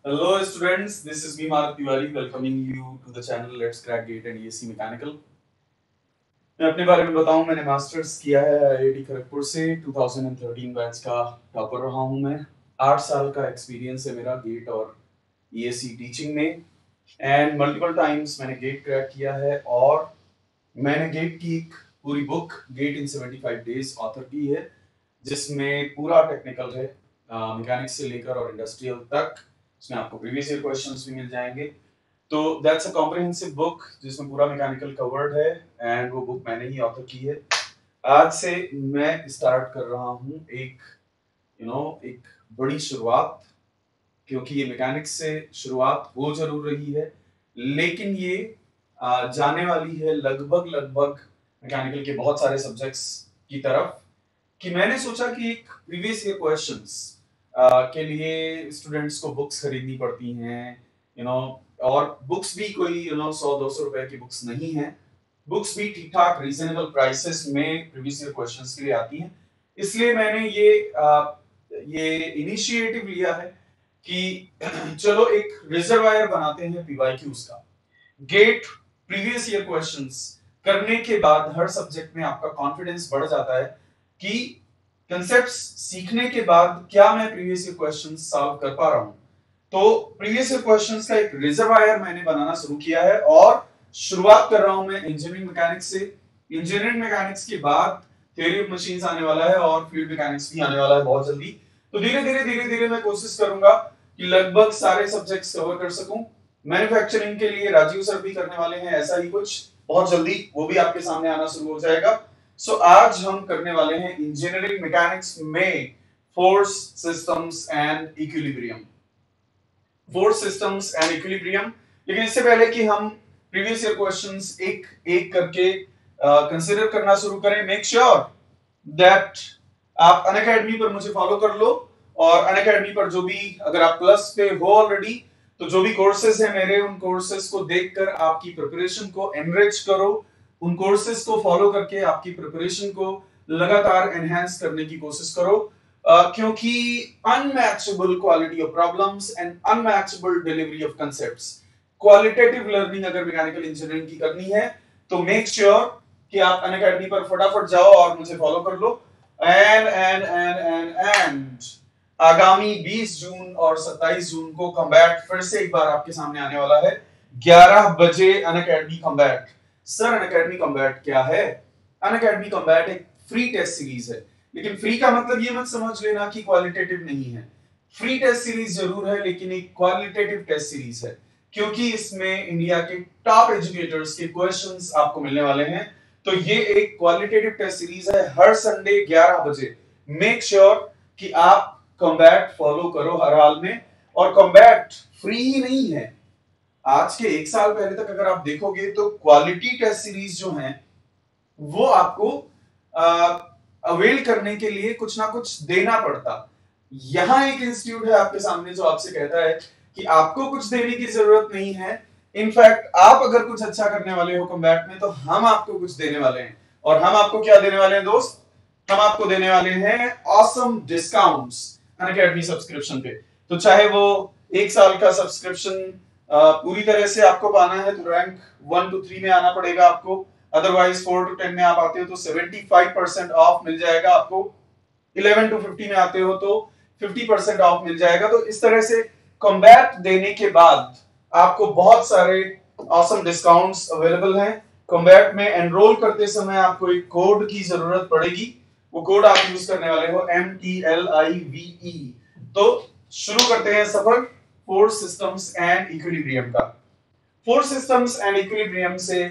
Hello students, this is me Marat Tiwari welcoming you to the channel Let's Crack Gate and ESC Mechanical। मैं अपने बारे में बताऊं, मैंने मास्टर्स किया है आईआईटी खड़गपुर से। 2013 बैच का टॉपर रहा हूं मैं। 8 साल का एक्सपीरियंस है मेरा गेट और ईएससी टीचिंग में एंड मल्टीपल टाइम्स मैंने गेट क्रैक किया है और मैंने गेट की एक पूरी book get in 75 days author की है, जिसमें पूरा टेक्निकल है, मैकेनिक्स से लेकर और इंडस्ट्रियल तक। इसमें आपको प्रीवियस ईयर क्वेश्चंस भी मिल जाएंगे। तो दैट्स अ कॉम्प्रिहेंसिव बुक जिसमें पूरा मैकेनिकल कवर्ड है एंड वो बुक मैंने ही ऑथर की है। आज से मैं स्टार्ट कर रहा हूँ एक बड़ी शुरुआत, क्योंकि ये मैकेनिक्स से शुरुआत हो जरूर रही है, लेकिन ये जाने वाली है लगभग लगभग मैकेनिकल के बहुत सारे सब्जेक्ट्स की तरफ। कि मैंने सोचा कि एक प्रीवियस ईयर क्वेश्चंस के लिए स्टूडेंट्स को बुक्स खरीदनी पड़ती हैं, और बुक्स भी कोई 100-200 रुपए की बुक्स नहीं है। बुक्स भी ठीक ठाक रीजनेबल प्राइसेस में प्रीवियस ईयर क्वेश्चंस के लिए आती हैं। इसलिए मैंने ये इनिशिएटिव लिया है कि चलो एक रिजर्वायर बनाते हैं पीवाईक्यूज का। गेट प्रीवियस ईयर क्वेश्चंस करने के बाद हर सब्जेक्ट में आपका कॉन्फिडेंस बढ़ जाता है कि कंसेप्ट्स सीखने के बाद क्या मैं प्रीवियस ईयर क्वेश्चंस सॉल्व कर पा रहा हूं। तो प्रीवियस ईयर क्वेश्चंस का एक रिजर्वायर मैंने बनाना शुरू किया है और शुरुआत कर रहा हूं मैं इंजीनियरिंग मैकेनिक्स से। इंजीनियरिंग मैकेनिक्स के बाद थ्योरी ऑफ मशीन्स आने वाला है और फील्ड मैकेनिक्स भी आने वाला है बहुत जल्दी। तो धीरे धीरे मैं कोशिश करूंगा कि लगभग सारे सब्जेक्ट्स कवर कर सकूं। मैन्युफैक्चरिंग के लिए राजीव सर भी करने वाले हैं ऐसा ही कुछ बहुत जल्दी, वो भी आपके सामने आना शुरू हो जाएगा। सो आज हम करने वाले हैं इंजीनियरिंग मैकेनिक्स में force systems and equilibrium. Force systems and equilibrium. लेकिन इससे पहले कि हम प्रीवियस ईयर क्वेश्चंस एक एक करके कंसीडर करना शुरू करें, मेक श्योर दैट आप अनअकैडमी पर मुझे फॉलो कर लो। और अनअकैडमी पर जो भी, अगर आप प्लस पे हो ऑलरेडी, तो जो भी कोर्सेज है मेरे, उन कोर्सेज को देखकर आपकी प्रिपरेशन को एनरिच करो। उन कोर्सेज को फॉलो करके आपकी प्रिपरेशन को लगातार एनहांस करने की कोशिश करो, क्योंकि unmatchable quality of problems and unmatchable delivery of concepts, qualitative learning अगर मैकेनिकल इंजीनियरिंग की करनी है तो मेक श्योर कि आप अनअकैडमी पर फटाफट जाओ और मुझे फॉलो कर लो। एंड आगामी 20 जून और 27 जून को कॉम्बैट फिर से एक बार आपके सामने आने वाला है 11 बजे। Unacademy combat. Sir Unacademy combat क्या है? अनअकैडमी कॉम्बैट एक फ्री टेस्ट सीरीज है, लेकिन फ्री का मतलब ये मत समझ लेना कि क्वालिटेटिव नहीं है। फ्री टेस्ट सीरीज जरूर है, लेकिन एक क्वालिटेटिव टेस्ट सीरीज है, क्योंकि इसमें इंडिया के टॉप एजुकेटर्स के क्वेश्चंस आपको मिलने वाले हैं। तो ये एक क्वालिटेटिव टेस्ट सीरीज है, हर संडे 11 बजे। मेक श्योर कि आप कॉम्बैट फॉलो करो हर हाल में। और कॉम्बैट फ्री ही नहीं है। आज के 1 साल पहले तक अगर आप देखोगे तो क्वालिटी टेस्ट सीरीज जो है वो आपको अवेल करने के लिए कुछ ना कुछ देना पड़ता। यहां एक इंस्टीट्यूट है आपके सामने जो आपसे कहता है कि आपको कुछ देने की जरूरत नहीं है। इनफैक्ट आप अगर कुछ अच्छा करने वाले हो कॉम्बैट में तो हम आपको कुछ देने वाले हैं। और हम आपको क्या देने वाले हैं दोस्त? हम आपको देने वाले हैं ऑसम डिस्काउंट्स अनअकैडमी सब्सक्रिप्शन पे। तो चाहे वो 1 साल का सब्सक्रिप्शन पूरी तरह से आपको पाना है तो रैंक 1 to 3 में आना पड़ेगा आपको। अदरवाइज 4 to 10 में आप आते हो तो 75% ऑफ मिल जाएगा आपको। 11 to 50 में आते हो तो 50% ऑफ मिल जाएगा। तो इस तरह से कॉम्बैट देने के बाद आपको बहुत सारे ऑसम डिस्काउंट्स अवेलेबल हैं। कॉम्बैट में एनरोल करते समय आपको एक कोड की जरूरत पड़ेगी। वो कोड आप यूज करने वाले हो MTLIVE। तो शुरू करते हैं सफर फोर्स सिस्टम्स एंड इक्विलिब्रियम का। फोर्स सिस्टम्स एंड इक्विलिब्रियम से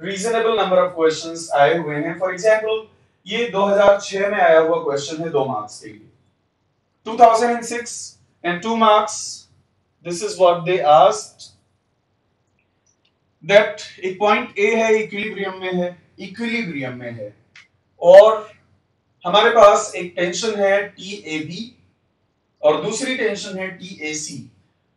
रीजनेबल नंबर ऑफ क्वेश्चंस आए हुए हैं। फॉर एग्जांपल ये 2006 में आया हुआ क्वेश्चन है 2 मार्क्स के लिए। 2006 and 2 marks, this is what they asked that एक पॉइंट ए है, इक्विलिब्रियम में है और हमारे पास एक टेंशन है TAB और दूसरी टेंशन है TAC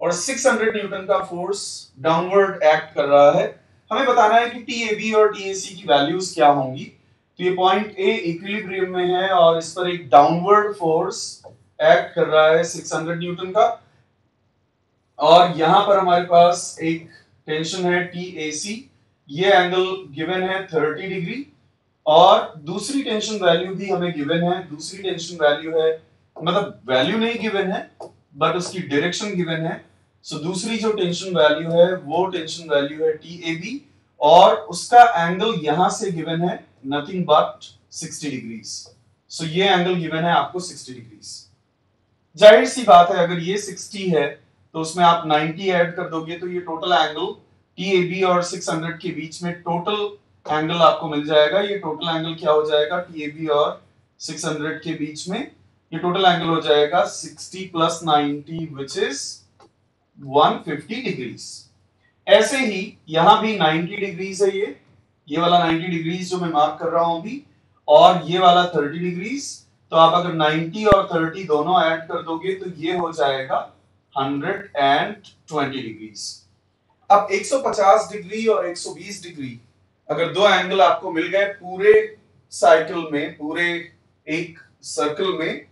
और 600 न्यूटन का फोर्स डाउनवर्ड एक्ट कर रहा है। हमें बताना है कि TAB और TAC की वैल्यूज क्या होंगी। तो ये पॉइंट ए इक्विलिब्रियम में है और इस पर एक डाउनवर्ड फोर्स एक्ट कर रहा है 600 न्यूटन का। और यहां पर हमारे पास एक टेंशन है TAC, ये एंगल गिवन है 30 डिग्री, और दूसरी टेंशन वैल्यू भी हमें गिवन है। दूसरी टेंशन वैल्यू है, मतलब वैल्यू नहीं गिवन है बट उसकी डायरेक्शन गिवन है। सो दूसरी जो टेंशन वैल्यू है वो टेंशन वैल्यू है TAB, और उसका एंगल यहां से गिवन है नथिंग बट 60 डिग्रीज। सो ये एंगल गिवन है आपको 60 डिग्रीज। जाहिर सी बात है अगर ये 60 है तो उसमें आप 90 ऐड कर दोगे तो ये टोटल एंगल TAB और 600 के बीच में टोटल एंगल आपको मिल जाएगा। ये टोटल एंगल क्या हो जाएगा TAB और 600 के बीच में, ये टोटल एंगल हो जाएगा 60 प्लस 90 विच इज 150 डिग्रीज। ऐसे ही यहां भी 90 डिग्रीज है, ये वाला 90 डिग्रीज जो मैं मार्क कर रहा हूं अभी, और ये वाला 30 डिग्रीज। तो आप अगर 90 और 30 दोनों ऐड कर दोगे तो ये हो जाएगा 120 डिग्रीज। अब 150 डिग्री और 120 डिग्री अगर दो एंगल आपको मिल गए पूरे साइकिल में, पूरे एक सर्कल में,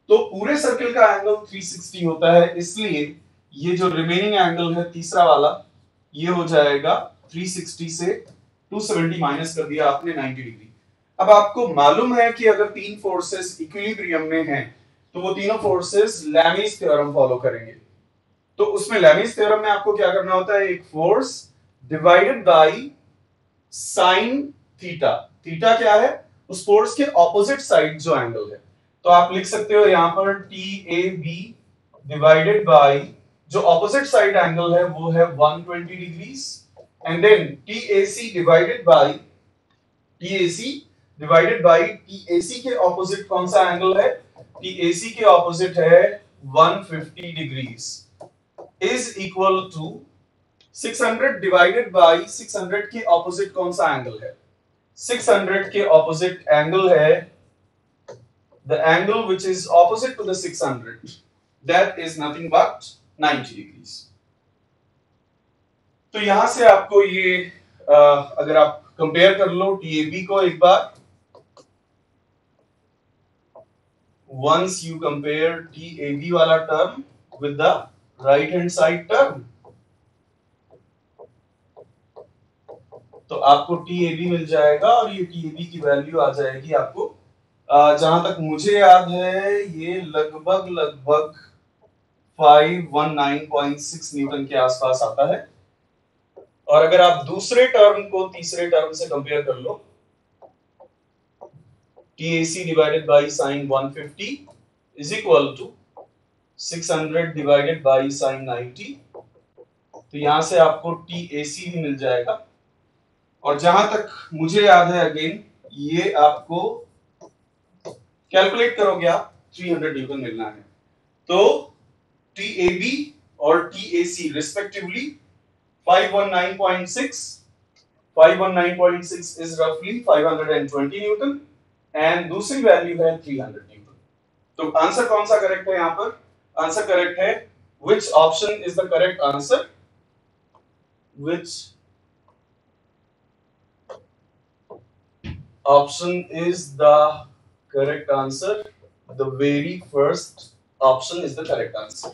तो पूरे सर्कल का एंगल 360 होता है। इसलिए ये जो रिमेनिंग एंगल है तीसरा वाला, ये हो जाएगा 360 से 270 माइनस कर दिया आपने 90 डिग्री। अब आपको मालूम है कि अगर तीन फोर्सेस इक्विलिब्रियम में हैं तो वो तीनों फोर्सेस लैमीज थ्योरम फॉलो करेंगे। तो उसमें लैमीज थ्योरम में आपको क्या करना होता है, एक force divided by sine theta. Theta क्या है, उस फोर्स के ऑपोजिट साइड जो एंगल है। तो आप लिख सकते हो यहां पर TAB डिवाइडेड बाय जो ऑपोजिट साइड एंगल है वो है 120 degrees, and then TAC divided by TAC के ऑपोजिट कौन सा एंगल है, TAC के ऑपोजिट है 150 degrees, is equal to 600 divided by 600 के ऑपोजिट कौन सा एंगल है, 600 के ऑपोजिट एंगल है the angle which is opposite to the 600, that is nothing but 90 degrees। तो यहां से आपको ये अगर आप कंपेयर कर लो TAB को एक बार, once you compare TAB वाला term with the right hand side term, तो आपको TAB मिल जाएगा, और ये TAB की वैल्यू आ जाएगी आपको जहां तक मुझे याद है ये लगभग 519.6 न्यूटन के आसपास आता है। और अगर आप दूसरे टर्म को तीसरे टर्म से कंपेयर कर लो, TAC divided by sine 150 is equal to 600 divided by sine 90, तो यहां से आपको TAC भी मिल जाएगा। और जहां तक मुझे याद है अगेन ये आपको कैलकुलेट करोगे आप 300 न्यूटन मिलना है। तो TAB और TAC respectively 519.6 is roughly 520 Newton, and दूसरी वैल्यू है 300 न्यूटन। तो आंसर कौन सा करेक्ट है यहां पर, आंसर करेक्ट है which option is the correct answer, which option is the correct answer, the very first option is the correct answer।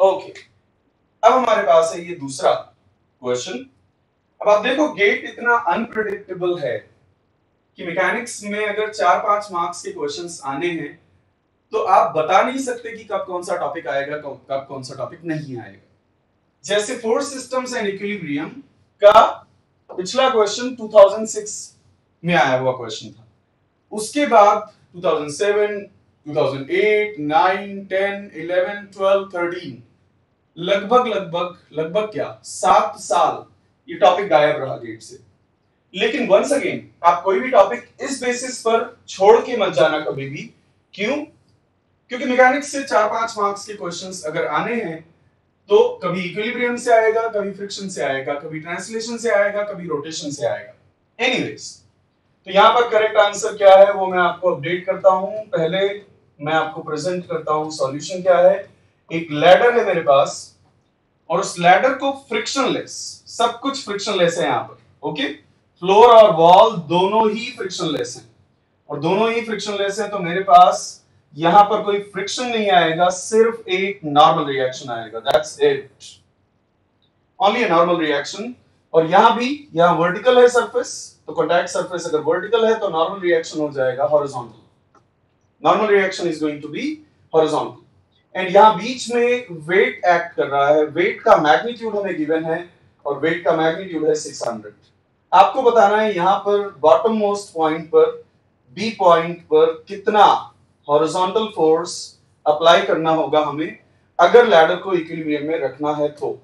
okay, अब हमारे पास है ये दूसरा क्वेश्चन। अब आप देखो गेट इतना अनप्रेडिक्टेबल है कि मैकेनिक्स में अगर 4-5 मार्क्स के क्वेश्चंस आने हैं तो आप बता नहीं सकते कि कब कौन सा टॉपिक आएगा, कब कौन सा टॉपिक नहीं आएगा। जैसे फोर्स सिस्टम्स एंड इक्विलिब्रियम का पिछला क्वेश्चन 2006 में आया हुआ क्वेश्चन था, उसके बाद 2007, 2008, 9, 10, 11, 12, 13 लगभग क्या 7 साल ये टॉपिक गायब रहा गेट से। लेकिन वंस अगेन आप कोई भी टॉपिक इस बेसिस पर छोड़ के मत जाना कभी भी। क्यों? क्योंकि मैकेनिक्स से 4-5 मार्क्स के क्वेश्चंस अगर आने हैं तो कभी इक्विलिब्रियम से आएगा, कभी फ्रिक्शन से आएगा, कभी ट्रांसलेशन से आएगा, कभी रोटेशन से आएगा। एनीवेज, तो यहां पर करेक्ट आंसर क्या है वो मैं आपको अपडेट करता हूं। पहले मैं आपको प्रेजेंट करता हूं सॉल्यूशन क्या है। एक लैडर है मेरे पास और उस लैडर को फ्रिक्शनलेस, सब कुछ फ्रिक्शनलेस है यहां पर, ओके। फ्लोर और वॉल दोनों ही फ्रिक्शनलेस हैं, और दोनों ही फ्रिक्शनलेस है तो मेरे पास यहां पर कोई फ्रिक्शन नहीं आएगा, सिर्फ एक नॉर्मल रिएक्शन आएगा, that's it, only a normal reaction. और यहां भी, यहां वर्टिकल है सरफेस, तो कॉन्टैक्ट सरफेस अगर वर्टिकल है तो नॉर्मल रिएक्शन हो जाएगा horizontal, normal reaction is going to be horizontal. And यहां बीच में वेट एक्ट कर रहा है, वेट का मैग्नीट्यूड हमें गिवन है और वेट का मैग्नीट्यूड है 600। आपको बताना है यहां पर बॉटम मोस्ट पॉइंट पर, बी पॉइंट पर कितना हॉरिजॉन्टल फोर्स अप्लाई करना होगा हमें अगर लैडर को इक्विलिब्रियम में रखना है तो।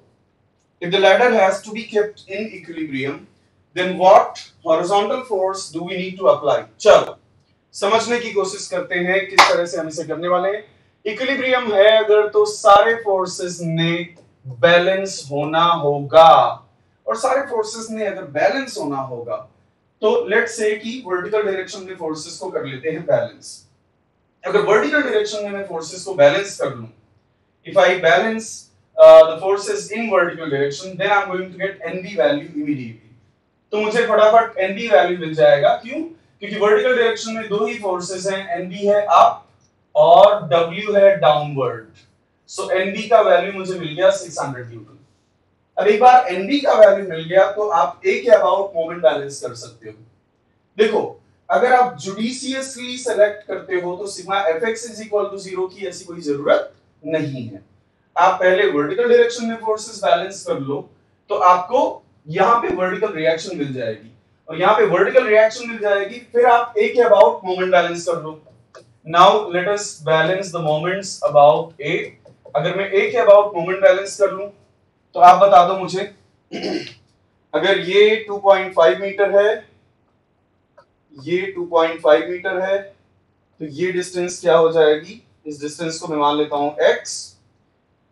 If the ladder has to be kept in equilibrium, then what horizontal force do we need to apply? चलो समझने की कोशिश करते हैं किस तरह से हम इसे करने वाले हैं। इक्विलिब्रियम है अगर तो सारे फोर्सेस ने बैलेंस होना होगा, और सारे फोर्सेस ने अगर बैलेंस होना होगा तो लेट्स से कि वर्टिकल डायरेक्शन में फोर्सेस को कर लेते हैं बैलेंस। अगर वर्टिकल डायरेक्शन में मैं फोर्सेस को बैलेंस कर लूं, if I balance the forces in vertical direction, then I'm going to get NB value immediately. तो मुझे फटाफट NB वैल्यू मिल जाएगा, क्यों? क्योंकि वर्टिकल डायरेक्शन में दो ही फोर्सेस हैं, NB है अप और W है डाउनवर्ड। सो NB का वैल्यू मुझे मिल गया 600 न्यूटन। अब एक बार NB का वैल्यू मिल गया तो आप A के अबाउट मोमेंट बैलेंस कर सकते हो। देखो अगर आप जुडिशियसली सेलेक्ट करते हो तो sigma fx is equal to 0 की ऐसी कोई जरूरत नहीं है। आप पहले वर्टिकल डायरेक्शन में फोर्सेस बैलेंस कर लो तो आपको यहां पे वर्टिकल रिएक्शन मिल जाएगी, और यहां पे वर्टिकल रिएक्शन मिल जाएगी, फिर आप A के अबाउट मोमेंट बैलेंस कर लो। Now let us balance the moments about A। अगर मैं A के अबाउट मोमेंट बैलेंस कर लूं तो आप बता दो मुझे, अगर ये 2.5 मीटर है, ये 2.5 मीटर है, तो ये डिस्टेंस क्या हो जाएगी? इस डिस्टेंस को मैं मान लेता हूं x।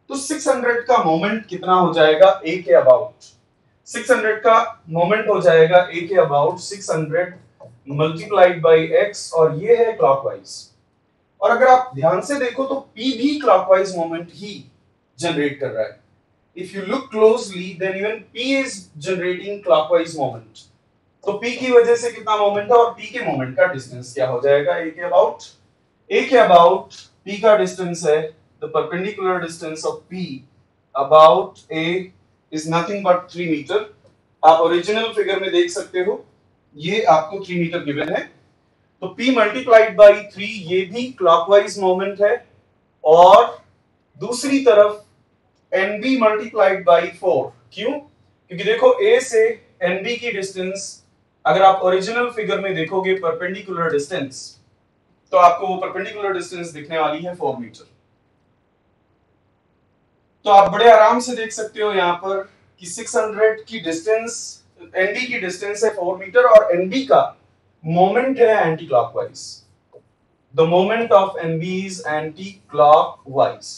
तो 600 का मोमेंट कितना हो जाएगा A के अबाउट? 600 का मोमेंट हो जाएगा A के अबाउट 600 मल्टीप्लाइड बाई x, और ये है क्लॉकवाइज। और अगर आप ध्यान से देखो तो P भी क्लॉकवाइज मोमेंट ही जनरेट कर रहा है। If you look closely then even P is generating clockwise moment. तो P की वजह से कितना मोमेंट है और P के मोमेंट का डिस्टेंस क्या हो जाएगा A के अबाउट? A के अबाउट P का डिस्टेंस है, the perpendicular distance of P about A is nothing but 3 metre. आप ओरिजिनल फिगर में देख सकते हो, ये आपको 3 मीटर गिवन है। तो P मल्टीप्लाइड बाई 3 ये भी क्लॉकवाइज मोमेंट है, और दूसरी तरफ NB मल्टीप्लाइड बाई 4। क्यों? क्योंकि देखो A से NB की डिस्टेंस अगर आप ओरिजिनल फिगर में देखोगे परपेंडिकुलर डिस्टेंस, तो आपको वो परपेंडिकुलर डिस्टेंस दिखने वाली है 4 मीटर। तो आप बड़े आराम से देख सकते हो यहां पर कि 600 की डिस्टेंस, NB की डिस्टेंस है 4 मीटर, और NB का मोमेंट है anti clockwise. The moment of NB is anti clockwise.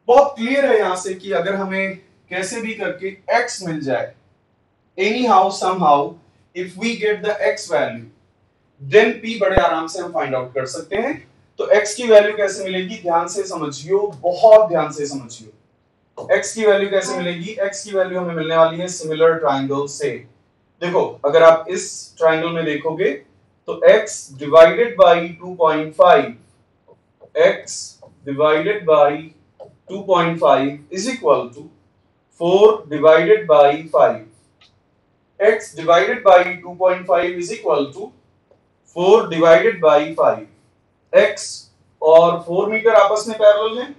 बहुत क्लियर है यहां से कि अगर हमें कैसे भी करके x मिल जाए, anyhow somehow if we get the x value, then P बड़े आराम से हम फाइंड आउट कर सकते हैं। तो x की वैल्यू कैसे मिलेगी? ध्यान से समझियो, बहुत ध्यान से समझियो। x की वैल्यू कैसे मिलेगी? x की वैल्यू हमें मिलने वाली है सिमिलर ट्रायंगल से। देखो अगर आप इस ट्रायंगल में देखोगे तो x divided by 2.5, x divided by 2.5 is equal to 4 divided by 5। x divided by 2.5 is equal to 4 divided by 5। x और 4 मीटर आपस में पैरेलल हैं,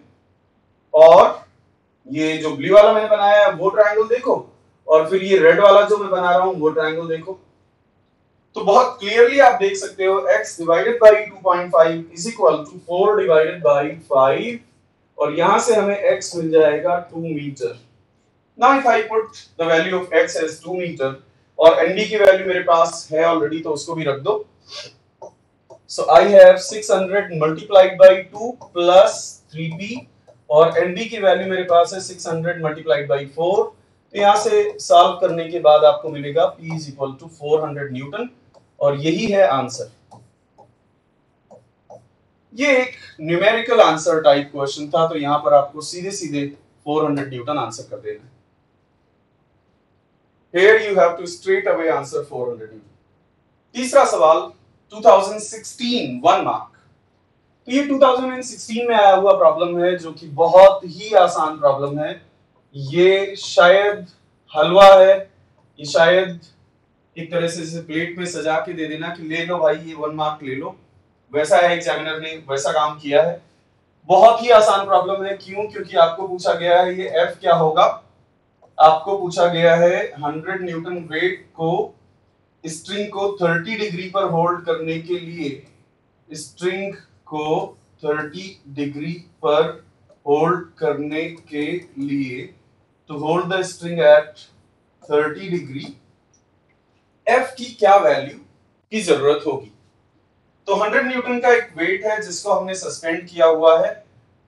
और ये जो ब्लू वाला मैंने बनाया है वो ट्रायंगल देखो, और फिर ये रेड वाला जो मैं बना रहा हूं वो ट्रायंगल देखो। तो बहुत क्लियरली आप देख सकते हो x divided by 2.5 is equal to 4 divided by 5, और यहां से हमें x मिल जाएगा 2 metre. Now if I put the value of x as 2 metre, और ND की वैल्यू मेरे पास है ऑलरेडी तो उसको भी रख दो। So I have 600 multiplied by 2 plus 3p, और NB की वैल्यू मेरे पास है 600 multiplied by 4। तो यहां से सॉल्व करने के बाद आपको मिलेगा P is equal to 400 Newton, और यही है आंसर। ये एक न्यूमेरिकल आंसर टाइप क्वेश्चन था, तो यहां पर आपको सीधे सीधे 400 न्यूटन आंसर कर देना है। Here you have to straight away answer 400 Newton. तीसरा सवाल 2016 1 मार्क। तो ये 2016 में आया हुआ प्रॉब्लम है जो कि बहुत ही आसान प्रॉब्लम है। ये शायद हलवा है, ये शायद एक तरह से इसे प्लेट में सजा के दे देना कि ले लो भाई ये 1 मार्क ले लो, वैसा है। एग्जामिनर ने वैसा काम किया है। बहुत ही आसान प्रॉब्लम है। क्यों? क्योंकि आपको पूछा गया है ये F क्या होगा। आपको पूछा गया है 100 न्यूटन वेट को स्ट्रिंग को 30 डिग्री पर होल्ड करने के लिए, स्ट्रिंग को 30 डिग्री पर होल्ड करने के लिए, to hold the string at 30 degree, F की क्या वैल्यू की जरूरत होगी। तो 100 न्यूटन का एक वेट है जिसको हमने सस्पेंड किया हुआ है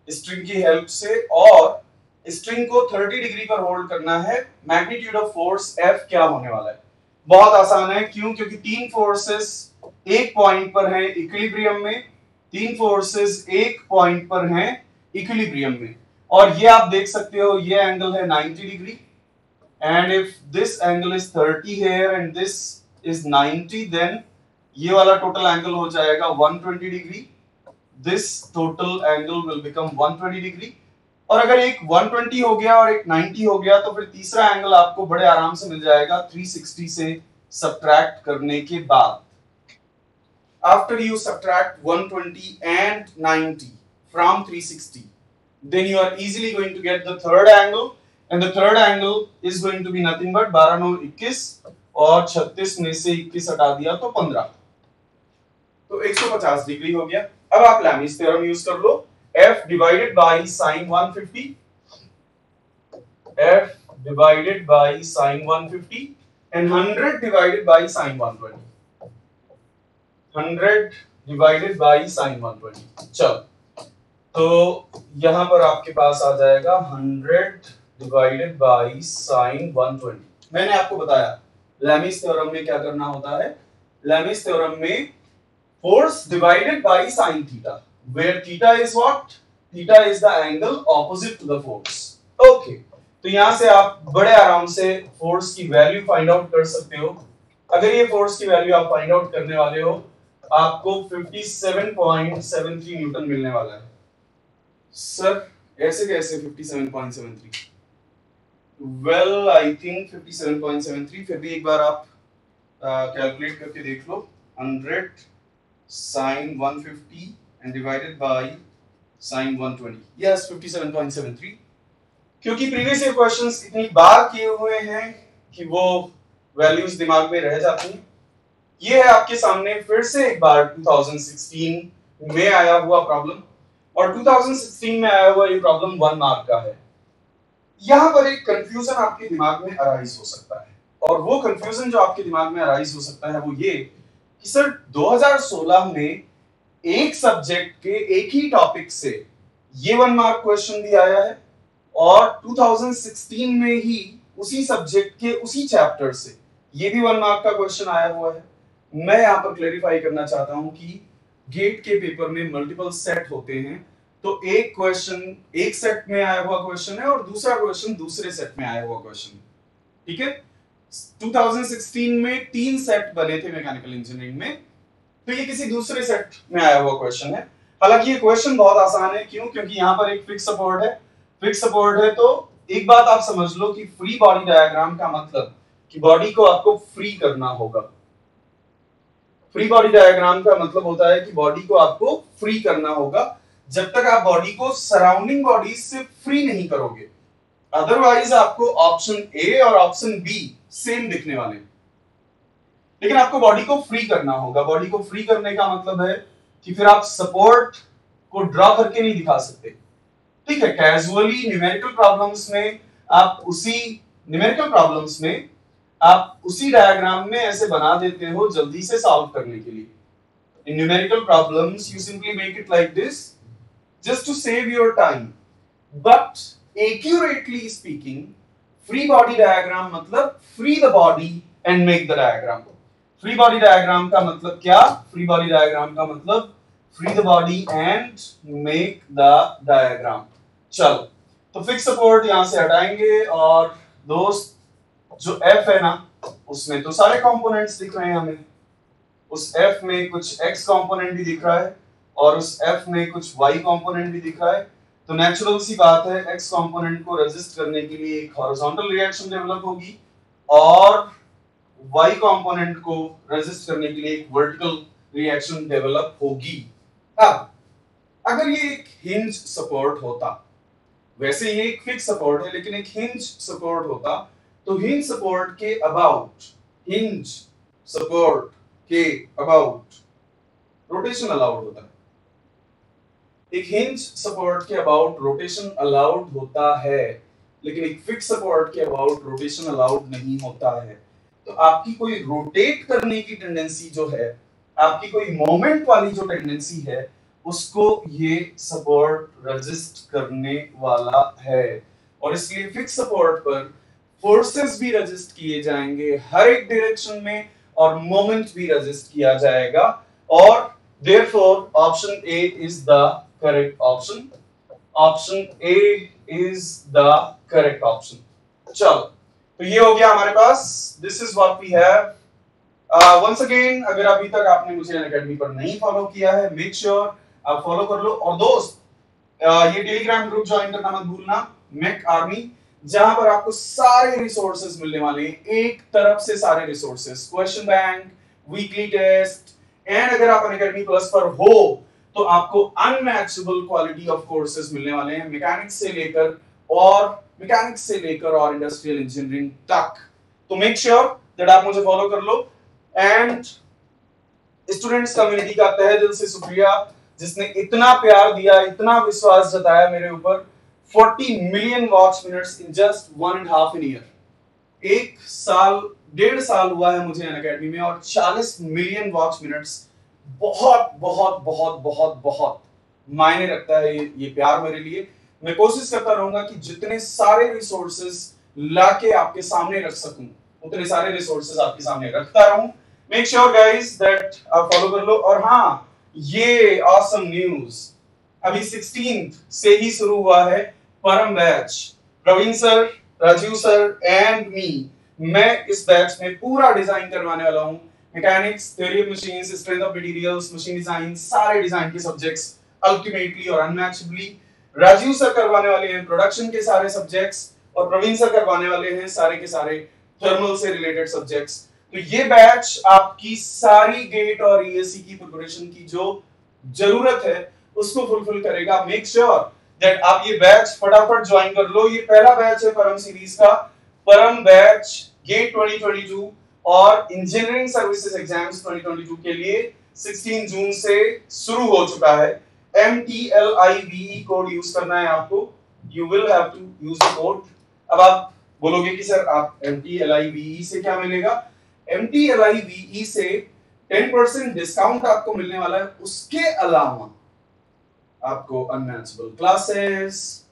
स्ट्रिंग की हेल्प से, और स्ट्रिंग को 30 डिग्री पर होल्ड करना है। मैग्नीट्यूड ऑफ फोर्स F क्या होने वाला है? बहुत आसान है। क्यों? क्योंकि तीन फोर्सेस एक पॉइंट पर हैं इक्विलिब्रियम में, तीन फोर्सेस एक पॉइंट पर हैं इक्विलिब्रियम में, और ये आप देख सकते हो ये एंगल है 90 degree, and if this angle is 30 here and this is 90, then ये वाला टोटल एंगल हो जाएगा 120 degree. This total angle will become 120 degree. और अगर एक 120 हो गया और एक 90 हो गया तो फिर तीसरा एंगल आपको बड़े आराम से मिल जाएगा 360 से सब्ट्रैक्ट करने के बाद। After you subtract 120 and 90 from 360, then you are easily going to get the third angle, and the third angle is going to be nothing but 12 9 21, और 36 में से 21 हटा दिया तो 15, तो 150 डिग्री हो गया। अब आप लैमिस थ्योरम यूज कर लो। F divided by sin 150, F divided by sin 150 and 100 divided by sin 120, 100 divided by sin 120। चलो, तो यहां पर आपके पास आ जाएगा 100 divided by sin 120। मैंने आपको बताया लैमिस थ्योरम में क्या करना होता है। लैमिस थ्योरम में force divided by sin theta, where theta is what? Theta is the angle opposite to the force. Okay, तो यहां से आप बड़े आराम से फोर्स की वैल्यू फाइंड आउट कर सकते हो। अगर ये फोर्स की वैल्यू आप फाइंड आउट करने वाले हो, आपको 57.73 न्यूटन मिलने वाला है। सर ऐसे कैसे 57.73? वेल आई थिंक 57.73, फिर भी एक बार आप कैलकुलेट करके देख लो। 100 sin 150 and divided by sin 120, yes 57.73। क्योंकि प्रीवियस ईयर क्वेश्चंस इतनी बार किए हुए हैं कि वो वैल्यूज दिमाग में रह जाती हैं। ये है आपके सामने फिर से एक बार 2016 में आया हुआ प्रॉब्लम, और 2016 में आया हुआ ये प्रॉब्लम 1 मार्क का है। यहां पर एक कंफ्यूजन आपके दिमाग में अराइज हो सकता है, और वो कंफ्यूजन जो आपके दिमाग में अराइज हो सकता है वो ये कि सर 2016 में एक सब्जेक्ट के एक ही टॉपिक से ये 1 मार्क क्वेश्चन भी आया है, और 2016 में ही उसी सब्जेक्ट के उसी चैप्टर से ये भी 1 मार्क का क्वेश्चन आया हुआ है। मैं यहां पर क्लैरिफाई करना चाहता हूं कि गेट के पेपर में मल्टीपल सेट होते हैं, तो एक क्वेश्चन एक सेट में आया हुआ क्वेश्चन है और दूसरा क्वेश्चन दूसरे सेट में आया हुआ क्वेश्चन। ठीक है, 2016 में 3 सेट बने थे मैकेनिकल इंजीनियरिंग में, तो ये किसी दूसरे सेट में आया हुआ क्वेश्चन है। हालांकि ये क्वेश्चन बहुत आसान है। क्यों? क्योंकि यहाँ पर एक फिक्स सपोर्ट है। फिक्स सपोर्ट है तो एक बात आप समझ लो कि फ्री बॉडी डायग्राम का मतलब कि बॉडी को आपको फ्री करना होगा। फ्री बॉडी डायग्राम का मतलब होता है कि बॉडी को आपको फ्री करना होगा। जब तक आप बॉडी को सराउंडिंग बॉडीज से फ्री नहीं करोगे, अदरवाइज आपको ऑप्शन ए और ऑप्शन बी सेम दिखने वाले, लेकिन आपको बॉडी को फ्री करना होगा। बॉडी को फ्री करने का मतलब है कि फिर आप सपोर्ट को ड्रॉ करके नहीं दिखा सकते। ठीक है, कैजुअली न्यूमेरिकल प्रॉब्लम्स में आप उसी डायग्राम में ऐसे बना देते हो जल्दी से सॉल्व करने के लिए। In numerical problems you simply make it like this just to save your time, but accurately speaking free body diagram मतलब free the body and make the diagram. Free body diagram का मतलब क्या? Free body diagram का मतलब free the body and make the diagram. चलो, तो fix support यहां से हटाएंगे, और दोस्त जो F है ना, उसमें तो सारे कंपोनेंट्स दिख रहे हैं हमें। उस F में कुछ X कंपोनेंट भी दिख रहा है, और उस f में कुछ y कंपोनेंट भी दिख रहा है, तो नेचुरल सी बात है x कंपोनेंट को रेजिस्ट करने के लिए एक हॉरिजॉन्टल रिएक्शन डेवलप होगी और y कंपोनेंट को रेजिस्ट करने के लिए एक वर्टिकल रिएक्शन डेवलप होगी। अब अगर ये एक हिंज सपोर्ट होता, वैसे ये एक फिक्स सपोर्ट है लेकिन एक हिंज सपोर्ट होता, तो हिंज सपोर्ट के अबाउट रोटेशन अलाउड होता है। एक हिंज सपोर्ट के अबाउट रोटेशन अलाउड होता है लेकिन एक फिक्स सपोर्ट के अबाउट रोटेशन अलाउड नहीं होता है। तो आपकी कोई रोटेट करने की टेंडेंसी जो है, आपकी कोई मोमेंट वाली जो टेंडेंसी है, उसको ये सपोर्ट रेजिस्ट करने वाला है और इसलिए फिक्स सपोर्ट पर फोर्सेस भी रेजिस्ट किए जाएंगे हर एक डायरेक्शन में और मोमेंट भी रेजिस्ट किया जाएगा और therefore option A is the correct option. Option A is the correct option. चलो, तो ये हो गया हमारे पास। This is what we have. Once again, अगर अभी तक आपने मुझे अनअकैडमी पर नहीं फॉलो किया है, मेक श्योर आप फॉलो कर लो। और दोस्त, ये टेलीग्राम ग्रुप ज्वाइन करना मत भूलना, मैक आर्मी, जहां पर आपको सारे रिसोर्सेज मिलने वाले हैं, एक तरफ से सारे resources, question bank, weekly test, and अगर आप अनअकैडमी प्लस पर हो तो आपको अनमैचेबल क्वालिटी ऑफ कोर्सेज मिलने वाले हैं, मैकेनिक्स से लेकर और इंडस्ट्रियल इंजीनियरिंग तक। तो मेक श्योर दैट आप मुझे फॉलो कर लो। एंड स्टूडेंट्स कम्युनिटी का तहे दिल से शुक्रिया जिसने इतना प्यार दिया, इतना विश्वास जताया मेरे ऊपर। 40 million watch minutes in just 1.5 year. एक साल, 1.5 साल हुआ है मुझे अनअकैडमी में और 40 मिलियन वॉच मिनट्स बहुत बहुत बहुत बहुत बहुत मायने रखता है ये प्यार मेरे लिए। मैं कोशिश करता रहूंगा कि जितने सारे रिसोर्सेज लाके आपके सामने रख सकूं, उतने सारे रिसोर्सेज आपके सामने रखता रहूं। मेक श्योर गाइस दैट आप फॉलो कर लो। और हाँ, ये ऑसम न्यूज, अभी 16th से ही शुरू हुआ है Param batch. Praveen sir, Rajeev sir and me, मैं इस बैच में पूरा डिजाइन करवाने वाला हूं। Mechanics, theory of machines, strength of materials, machine design, सारे डिजाइन के सब्जेक्ट्स अल्टीमेटली और अनमैचेबली। राजीव सर करवाने वाले हैं प्रोडक्शन के सारे सब्जेक्ट्स और प्रवीण सर करवाने वाले हैं सारे के सारे थर्मल से रिलेटेड सब्जेक्ट्स। तो ये बैच आपकी सारी गेट और ईएससी की प्रिपरेशन की जो जरूरत है उसको फुलफिल करेगा। मेक श्योर दैट आप ये बैच फटाफट ज्वाइन कर लो। ये पहला बैच है परम सीरीज का, परम बैच गेट 2022 और इंजीनियरिंग सर्विसेज एग्जाम्स 2022 के लिए 16 जून से शुरू हो चुका है। MTLIVE कोड यूज करना है आपको, you will have to use the code. अब आप बोलोगे कि सर आप MTLIVE से क्या मिलेगा? MTLIVE से 10% डिस्काउंट आपको मिलने वाला है। उसके अलावा आपको unmatchable classes,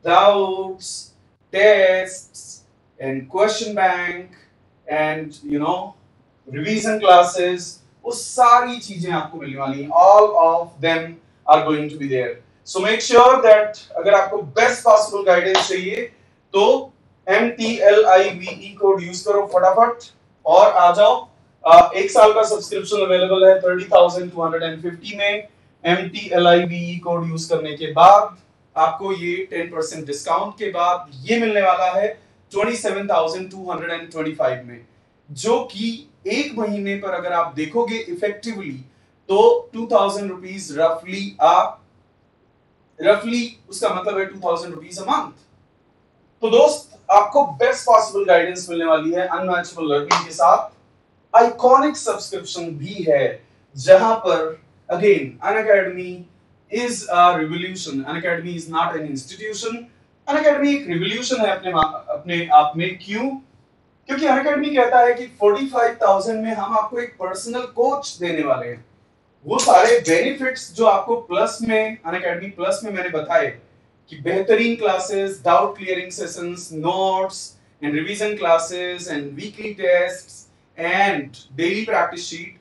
doubts, tests and question bank and revision classes, वो सारी चीजें आपको मिलने वाली हैं। All of them are going to be there. So make sure that अगर आपको बेस्ट पॉसिबल गाइडेंस चाहिए तो MTLIVE कोड यूज करो फटाफट और आ जाओ। एक साल का सब्सक्रिप्शन अवेलेबल है 30,250 में। MTLIVE कोड यूज करने के बाद आपको ये 10% डिस्काउंट के बाद ये मिलने वाला है 27,225 में, जो कि एक महीने पर अगर आप देखोगे इफेक्टिवली तो 2,000 रुपीज रफली उसका मतलब है 2,000 रुपीज अ मंथ। तो दोस्त, आपको बेस्ट पॉसिबल गाइडेंस मिलने वाली है अनमैचेबल लर्निंग के साथ। आइकॉनिक सब्सक्रिप्शन भी है जहां पर again Unacademy is a revolution. Unacademy is not an institution. Unacademy एक रिवॉल्यूशन है अपने आप में। क्यों? क्योंकि अनअकैडमी कहता है कि 45,000 में हम आपको एक पर्सनल कोच देने वाले हैं। वो सारे बेनिफिट्स जो आपको प्लस में, अनअकैडमी प्लस में मैंने बताए कि बेहतरीन classes, doubt clearing sessions, notes and revision classes and weekly tests and daily practice sheet,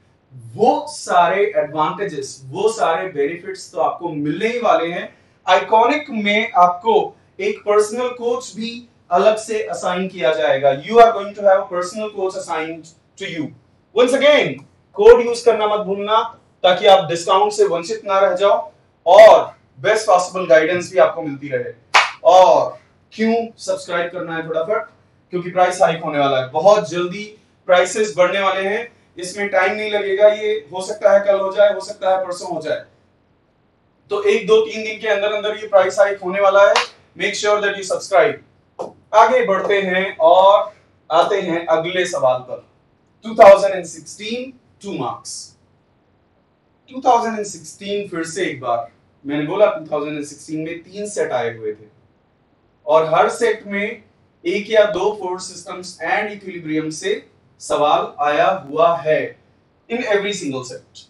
वो सारे एडवांटेजेस, वो सारे बेनिफिट्स तो आपको मिलने ही वाले हैं। आइकॉनिक में आपको एक पर्सनल कोच भी अलग से असाइन किया जाएगा। You are going to have a personal coach assigned to you. Once again, code use करना मत भूलना ताकि आप डिस्काउंट से वंचित ना रह जाओ और बेस्ट पॉसिबल गाइडेंस भी आपको मिलती रहे। और क्यों सब्सक्राइब करना है फटाफट, क्योंकि प्राइस हाइक होने वाला है, बहुत जल्दी प्राइसेस बढ़ने वाले हैं, इसमें टाइम नहीं लगेगा, ये हो सकता है कल हो जाए, हो सकता है परसों हो जाए, तो 1 2 3 दिन के अंदर अंदर ये प्राइस हाइक होने वाला है। Make sure that you subscribe. आगे बढ़ते हैं और आते हैं अगले सवाल पर। 2016 2 मार्क्स। 2016 फिर से एक बार मैंने बोला 2016 में 3 सेट आए हुए थे और हर सेट में एक या दो फोर्स सिस्टम्स एंड इक्विलिब्रियम से सवाल आया हुआ है in every single set.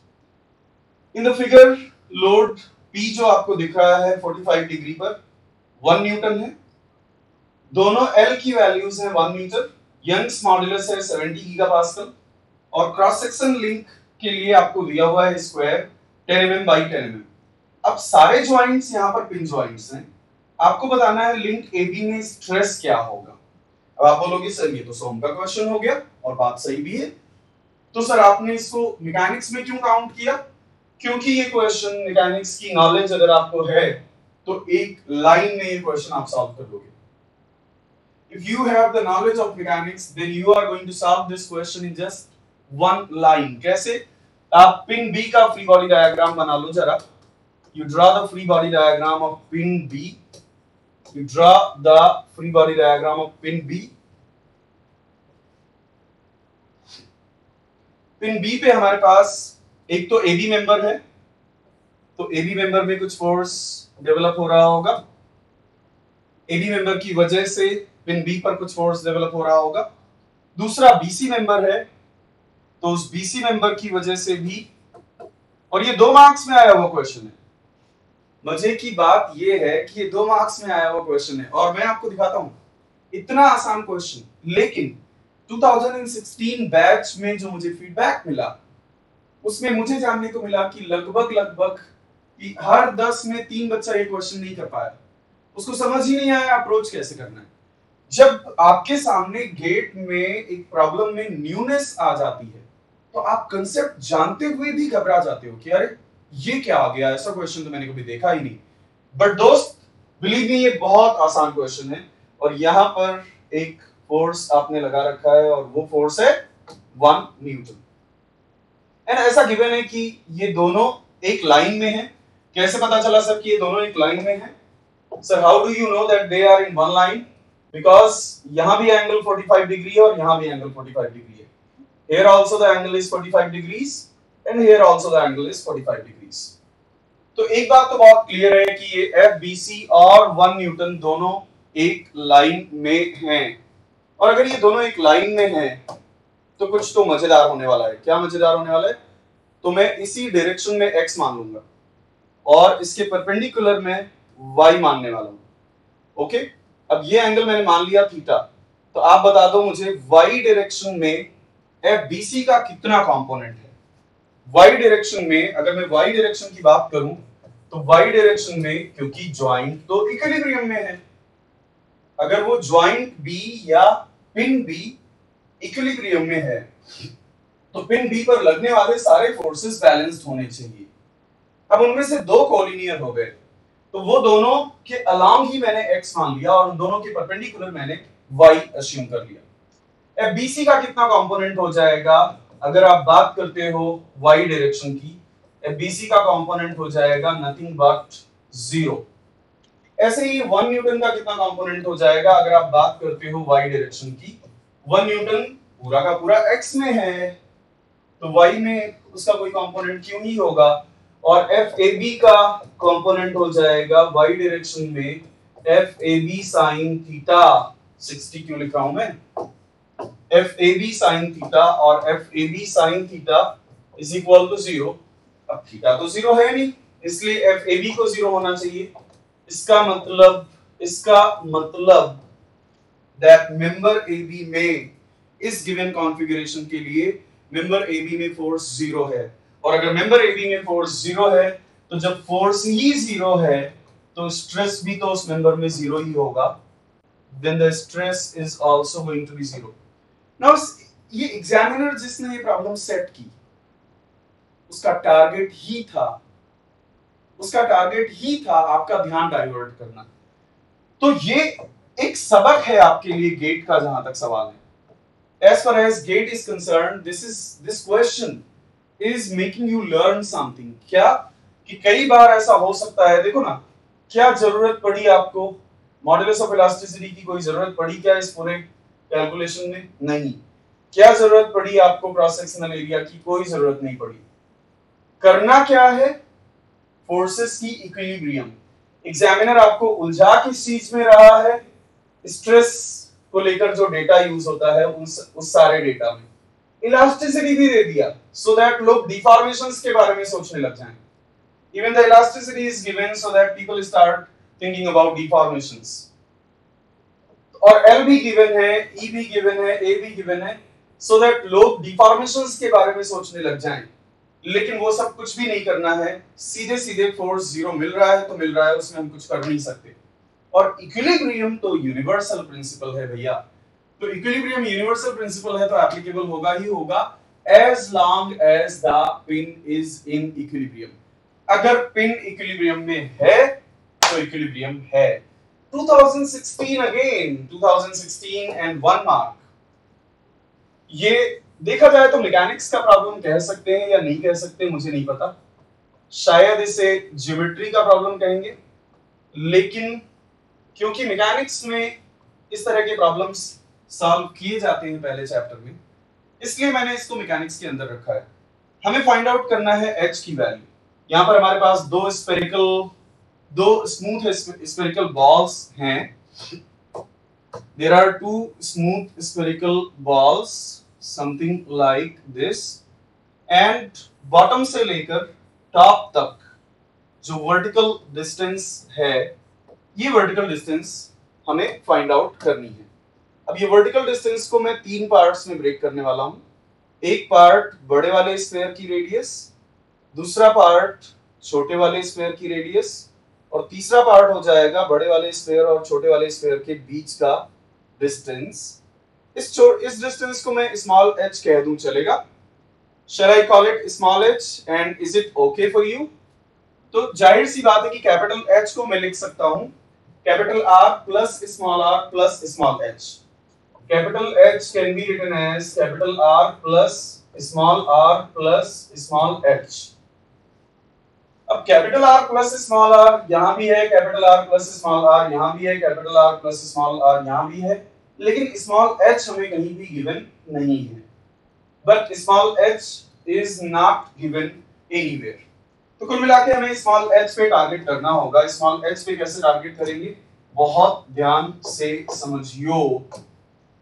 In the figure load P जो आपको दिख रहा है 45 डिग्री पर 1 न्यूटन है, दोनों L की वैल्यूज हैं 1 मीटर, यंग्स मॉड्यूलस है 70 गीगापास्कल और क्रॉस सेक्शन लिंक के लिए आपको दिया हुआ है स्क्वायर 10 mm बाई 10 mm। अब सारे ज्वाइंट्स यहाँ पर पिन ज्वाइंट्स हैं, आपको बताना है लिंक AB में स्ट्रेस क्या होगा। अब आप बोलोगे सर ये तो सोम का क्वेश्चन हो गया और बात सही भी है, तो सर आपने इसको मैकेनिक्स में क्यों काउंट किया? क्योंकि ये क्वेश्चन मैकेनिक्स की नॉलेज अगर आपको है तो एक लाइन में ये क्वेश्चन आप सॉल्व कर लोगे। If you have the knowledge of mechanics, then you are going to solve this question in just one line. कैसे? आप पिन B का फ्री बॉडी डायग्राम बना लो जरा। You draw the free body diagram of pin B. You draw the free body diagram of pin B. Pin B पे हमारे पास एक तो AB member है, तो AB मेंबर में कुछ फोर्स डेवलप हो रहा होगा, AB मेंबर की वजह से पिन B पर कुछ फोर्स डेवलप हो रहा होगा। दूसरा BC मेंबर है, तो उस BC मेंबर की वजह से भी, और ये 2 मार्क्स में आया हुआ क्वेश्चन है। मजे की बात ये है कि ये 2 मार्क्स में आया हुआ क्वेश्चन है और मैं आपको दिखाता हूं इतना आसान क्वेश्चन, लेकिन 2016 बैच में जो मुझे फीडबैक मिला उसमें मुझे जानने को मिला कि लगभग कि हर 10 में 3 बच्चा ये क्वेश्चन नहीं कर पाया, उसको समझ ही नहीं आया अप्रोच कैसे करना है। जब आपके सामने गेट में एक प्रॉब्लम में न्यूनेस आ जाती है तो आप कंसेप्ट जानते हुए भी घबरा जाते हो कि अरे ये क्या आ गया, ऐसा क्वेश्चन तो मैंने कभी देखा ही नहीं। बट दोस्त बिलीव मी, ये बहुत आसान क्वेश्चन है और यहां पर एक फोर्स आपने लगा रखा है और वो फोर्स है 1 न्यूटन। एंड ऐसा गिवन है कि ये दोनों एक लाइन में हैं। कैसे पता चला सर कि ये दोनों एक लाइन में हैं? Sir how do you know that they are in one line? Because यहां भी एंगल 45 डिग्री है और यहां भी एंगल 45 डिग्री है। Here also the angle is 45 degrees and here also the angle is 45 degrees. तो एक बात तो बहुत क्लियर है कि ये FBC और 1 न्यूटन दोनों एक लाइन में हैं, और अगर ये दोनों एक लाइन में हैं तो कुछ तो मजेदार होने वाला है। क्या मजेदार होने वाला है? तो मैं इसी डायरेक्शन में x मान लूंगा और इसके परपेंडिकुलर में y मानने वाला हूं। ओके, अब ये एंगल मैंने मान लिया थीटा, तो आप बता दो मुझे y डायरेक्शन में FBC का कितना कंपोनेंट है? y डायरेक्शन में अगर मैं y डायरेक्शन की बात करूं तो y डायरेक्शन में, क्योंकि ज्वाइंट तो इक्विलिब्रियम में है, अगर वो ज्वाइंट B या पिन B इक्विलिब्रियम में है तो पिन B पर लगने वाले सारे फोर्सेस बैलेंस्ड होने चाहिए। अब उनमें से 2 कोलिनियर हो गए तो वो दोनों के अलोंग ही मैंने x मान लिया और उन दोनों के परपेंडिकुलर मैंने y अस्यूम कर लिया। FBC का कितना कंपोनेंट हो जाएगा? अगर आप बात करते हो y डायरेक्शन की, FBC का कंपोनेंट हो जाएगा नथिंग बट 0। ऐसे ही 1 न्यूटन का कितना कंपोनेंट हो जाएगा अगर आप बात करते हो y डायरेक्शन की? 1 न्यूटन पूरा का पूरा x में है तो y में उसका कोई कंपोनेंट क्यों नहीं होगा, और FAB का कंपोनेंट हो जाएगा y डायरेक्शन में FAB sin थीटा। 60 क्यों लिख रहा हूं मैं? FAB sin थीटा और FAB sin theta is equal to 0। अब थीटा तो 0 है नहीं, इसलिए FAB को 0 होना चाहिए। इसका मतलब दैट मेंबर AB में इस गिवन कॉन्फ़िगरेशन के लिए मेंबर AB में फोर्स 0 है, और अगर मेंबर AB में फोर्स 0 है तो जब फोर्स ही 0 है तो स्ट्रेस भी तो उस मेंबर में 0 ही होगा। then the stress is also going to be 0. Now ये एग्जामिनर जिसने ये प्रॉब्लम सेट की उसका टारगेट ही था, उसका टारगेट ही था आपका ध्यान डाइवर्ट करना। तो ये एक सबक है आपके लिए गेट का, जहां तक सवाल है। As far as GATE is concern, this question is making you learn something. क्या कि कई बार ऐसा हो सकता है, देखो ना, क्या जरूरत पड़ी आपको मॉडुलस ऑफ इलास्टिसिटी की? कोई जरूरत पड़ी क्या इस पूरे कैलकुलेशन में? नहीं। क्या जरूरत पड़ी आपको क्रॉस सेक्शनल एरिया की? कोई जरूरत नहीं पड़ी। करना क्या है? फोर्सेस की इक्विलिब्रियम। एग्जामिनर आपको उलझा किस चीज में रहा है? स्ट्रेस को लेकर जो डेटा यूज होता है उस सारे डेटा में इलास्टिसिटी भी दे दिया, सो दैट लोग डिफॉर्मेशंस के बारे में सोचने लग जाएं। Even the elasticity is given so that people start thinking about deformations. और L भी given है, E भी given है, A भी given है, so that लोग deformations के बारे में सोचने लग जाएं। लेकिन वो सब कुछ भी नहीं करना है, सीधे सीधे फोर्स जीरो मिल रहा है तो मिल रहा है, उसमें हम कुछ कर नहीं सकते। और इक्विलिब्रियम तो यूनिवर्सल प्रिंसिपल है भैया। तो इक्विलिब्रियम यूनिवर्सल प्रिंसिपल है तो एप्लीकेबल होगा ही होगा as long as the pin is in equilibrium। अगर पिन इक्विलिब्रियम में है तो इक्विलिब्रियम है। 2016 अगेन, 2016 एंड 1 मार्क। ये देखा जाए तो मैकेनिक्स का प्रॉब्लम कह सकते हैं या नहीं कह सकते, मुझे नहीं पता। शायद इसे ज्योमेट्री का प्रॉब्लम कहेंगे, लेकिन क्योंकि मैकेनिक्स में इस तरह के प्रॉब्लम्स सॉल्व किए जाते हैं पहले चैप्टर में, इसलिए मैंने इसको मैकेनिक्स के अंदर रखा है। हमें फाइंड आउट करना है h की वैल्यू। यहां पर हमारे पास दो स्मूथ स्फेरिकल बॉल्स हैं। There are two smooth spherical balls, something like this, and bottom से लेकर टॉप तक जो वर्टिकल डिस्टेंस है, ये वर्टिकल डिस्टेंस हमें फाइंड आउट करनी है। अब ये वर्टिकल डिस्टेंस को मैं 3 पार्ट्स में ब्रेक करने वाला हूं। एक पार्ट बड़े वाले स्फीयर की रेडियस, दूसरा पार्ट छोटे वाले स्फीयर की रेडियस, और तीसरा पार्ट हो जाएगा बड़े वाले स्फीयर और छोटे वाले स्फीयर के बीच का डिस्टेंस। इस डिस्टेंस को मैं स्मॉल h कह दूं, चलेगा? Shall I call it small h and is it okay for you? तो जाहिर सी बात है कि कैपिटल H को मैं लिख सकता हूं capital R plus small h। Capital H can be written as capital R plus small h। अब capital R plus small r यहां भी है, capital R plus small r यहां भी है, capital R plus small r यहां भी है, लेकिन स्मॉल h हमें कहीं भी गिवन नहीं है। But small h is not given anywhere. तो कुल मिला के हमें स्मॉल h पे टारगेट करना होगा। स्मॉल h पे कैसे टारगेट करेंगे, बहुत ध्यान से समझियो।